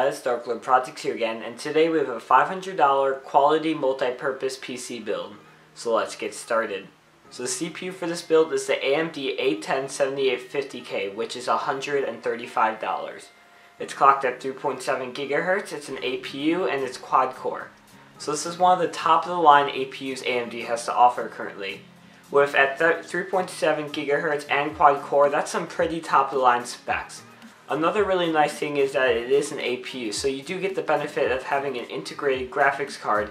guys, DarkLord Projects here again, and today we have a $500 quality multi-purpose PC build. So let's get started. So the CPU for this build is the AMD A10 7850K, which is $135. It's clocked at 3.7 GHz, it's an APU, and it's quad-core. So this is one of the top-of-the-line APUs AMD has to offer currently. With at 3.7 GHz and quad-core, that's some pretty top-of-the-line specs. Another really nice thing is that it is an APU, so you do get the benefit of having an integrated graphics card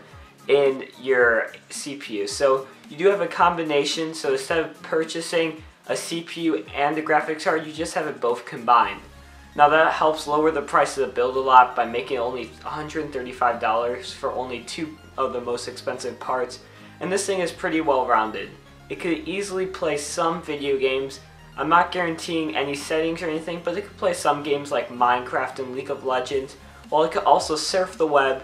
in your CPU. So you do have a combination, so instead of purchasing a CPU and a graphics card, you just have it both combined. Now that helps lower the price of the build a lot by making it only $135 for only two of the most expensive parts, and this thing is pretty well rounded. It could easily play some video games. I'm not guaranteeing any settings or anything, but it could play some games like Minecraft and League of Legends, while it could also surf the web,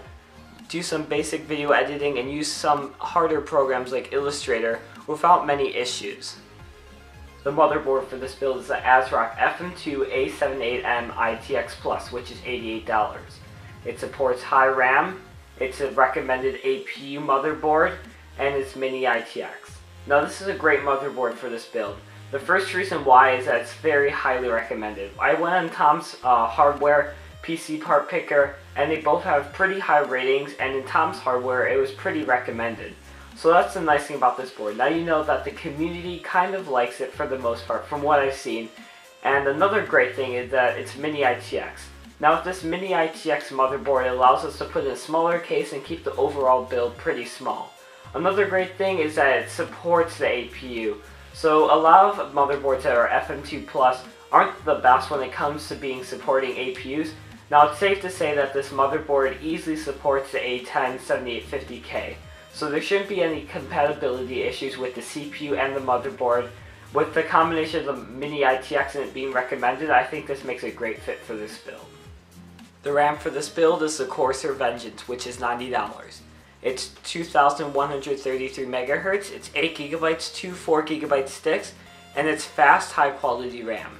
do some basic video editing, and use some harder programs like Illustrator without many issues. The motherboard for this build is the ASROCK FM2 A78M ITX Plus, which is $88. It supports high RAM, it's a recommended APU motherboard, and it's mini ITX. Now this is a great motherboard for this build. The first reason why is that it's very highly recommended. I went on Tom's Hardware PC part picker, and they both have pretty high ratings, and in Tom's Hardware it was pretty recommended. So that's the nice thing about this board. Now you know that the community kind of likes it for the most part from what I've seen. And another great thing is that it's mini ITX. Now with this mini ITX motherboard, it allows us to put in a smaller case and keep the overall build pretty small. Another great thing is that it supports the APU. So a lot of motherboards that are FM2 Plus aren't the best when it comes to supporting APUs. Now it's safe to say that this motherboard easily supports the A10 7850K. So there shouldn't be any compatibility issues with the CPU and the motherboard. With the combination of the mini ITX and it being recommended, I think this makes a great fit for this build. The RAM for this build is the CORSAIR Vengeance, which is $90. It's 2133 MHz, it's 8 GB, two 4 GB sticks, and it's fast, high quality RAM.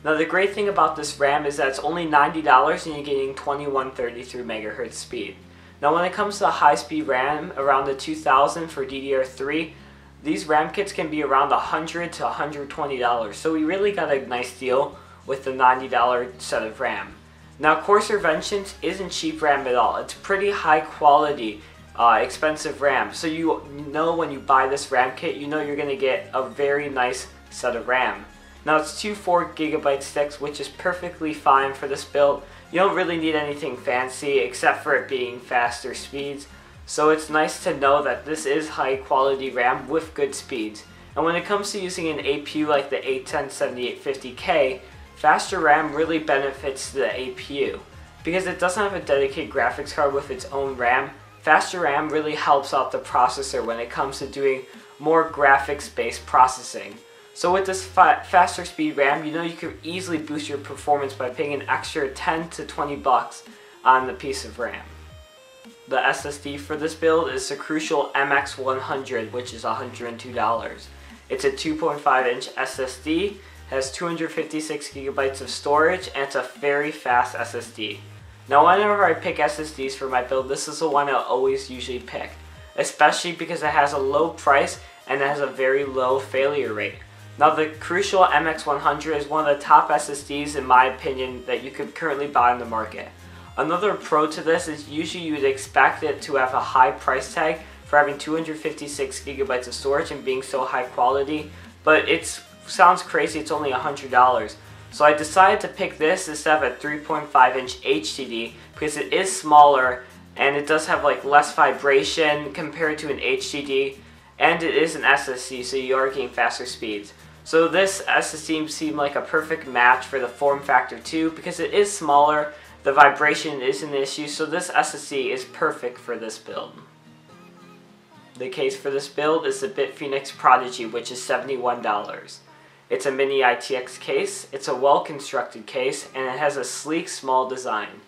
Now the great thing about this RAM is that it's only $90 and you're getting 2133 MHz speed. Now when it comes to high speed RAM, around the 2000 for DDR3, these RAM kits can be around $100 to $120, so we really got a nice deal with the $90 set of RAM. Now CORSAIR Vengeance isn't cheap RAM at all, it's pretty high quality. Expensive RAM, so you know when you buy this RAM kit, you know you're going to get a very nice set of RAM. Now it's two 4 GB sticks, which is perfectly fine for this build. You don't really need anything fancy except for it being faster speeds, so it's nice to know that this is high quality RAM with good speeds. And when it comes to using an APU like the A10 7850K, faster RAM really benefits the APU. Because it doesn't have a dedicated graphics card with its own RAM, faster RAM really helps out the processor when it comes to doing more graphics-based processing. So with this faster speed RAM, you know you can easily boost your performance by paying an extra 10 to 20 bucks on the piece of RAM. The SSD for this build is the Crucial MX100, which is $102. It's a 2.5-inch SSD, has 256 GB of storage, and it's a very fast SSD. Now whenever I pick SSDs for my build, this is the one I always usually pick, especially because it has a low price and it has a very low failure rate. Now the Crucial MX100 is one of the top SSDs in my opinion that you could currently buy on the market. Another pro to this is usually you would expect it to have a high price tag for having 256 GB of storage and being so high quality, but it sounds crazy, it's only $100. So I decided to pick this instead of a 3.5-inch HDD because it is smaller and it does have like less vibration compared to an HDD, and it is an SSD, so you are getting faster speeds. So this SSD seemed like a perfect match for the form factor too because it is smaller, the vibration is an issue, so this SSD is perfect for this build. The case for this build is the BITFENIX PRODIGY, which is $71. It's a mini ITX case, it's a well-constructed case, and it has a sleek, small design.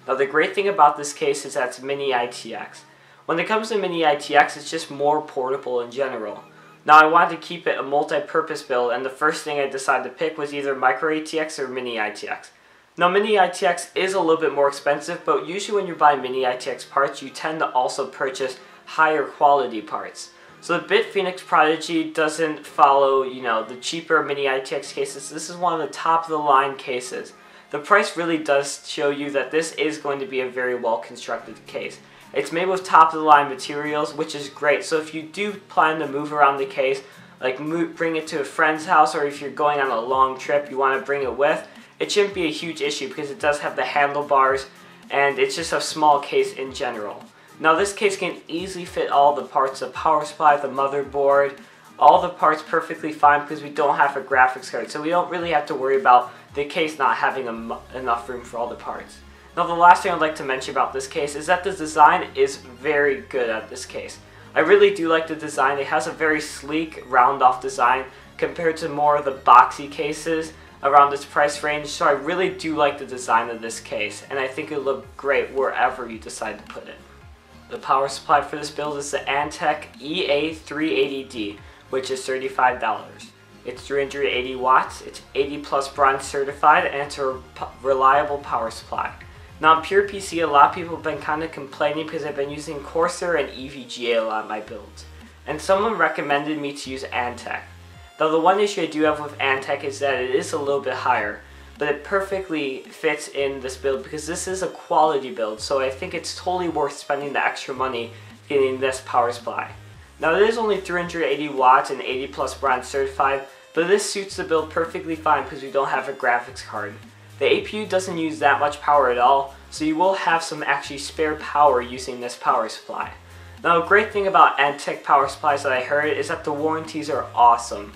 Now the great thing about this case is that it's mini ITX. When it comes to mini ITX, it's just more portable in general. Now I wanted to keep it a multi-purpose build, and the first thing I decided to pick was either micro ATX or mini ITX. Now, Mini ITX is a little bit more expensive, but usually when you're buying Mini ITX parts, you tend to also purchase higher quality parts. So the BITFENIX Prodigy doesn't follow, the cheaper Mini ITX cases. This is one of the top of the line cases. The price really does show you that this is going to be a very well constructed case. It's made with top of the line materials, which is great. So if you do plan to move around the case, like bring it to a friend's house, or if you're going on a long trip, you want to bring it with, it shouldn't be a huge issue because it does have the handlebars and it's just a small case in general. Now this case can easily fit all the parts, the power supply, the motherboard, all the parts perfectly fine because we don't have a graphics card. So we don't really have to worry about the case not having enough room for all the parts. Now the last thing I'd like to mention about this case is that the design is very good at this case. I really do like the design. It has a very sleek, round-off design compared to more of the boxy cases around this price range, so I really do like the design of this case, and I think it will look great wherever you decide to put it. The power supply for this build is the ANTEC EA380D, which is $35. It's 380 watts, it's 80 plus bronze certified, and it's a reliable power supply. Now on Pure PC, a lot of people have been kind of complaining because I've been using CORSAIR and EVGA a lot in my builds, and someone recommended me to use ANTEC. Though the one issue I do have with ANTEC is that it is a little bit higher, but it perfectly fits in this build because this is a quality build, so I think it's totally worth spending the extra money getting this power supply. Now it is only 380 watts and 80 plus bronze certified, but this suits the build perfectly fine because we don't have a graphics card. The APU doesn't use that much power at all, so you will have some actually spare power using this power supply. Now a great thing about ANTEC power supplies that I heard is that the warranties are awesome.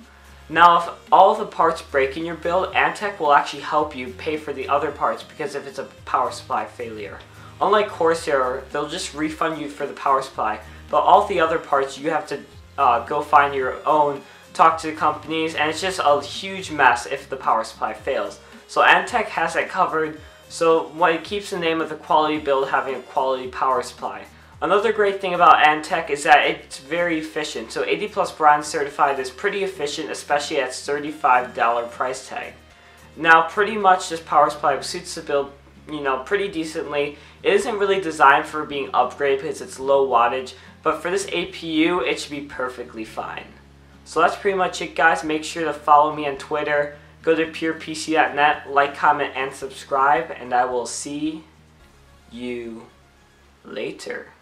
Now if all the parts break in your build, ANTEC will actually help you pay for the other parts because if it's a power supply failure. Unlike CORSAIR, they'll just refund you for the power supply, but all the other parts you have to go find your own, talk to the companies, and it's just a huge mess if the power supply fails. So ANTEC has that covered, so what it keeps the name of the quality build having a quality power supply. Another great thing about ANTEC is that it's very efficient. So 80 plus bronze certified is pretty efficient, especially at its $35 price tag. Now pretty much this power supply suits the build, pretty decently. It isn't really designed for being upgraded because it's low wattage, but for this APU it should be perfectly fine. So that's pretty much it, guys. Make sure to follow me on Twitter. Go to purepc.net, like, comment, and subscribe, and I will see you later.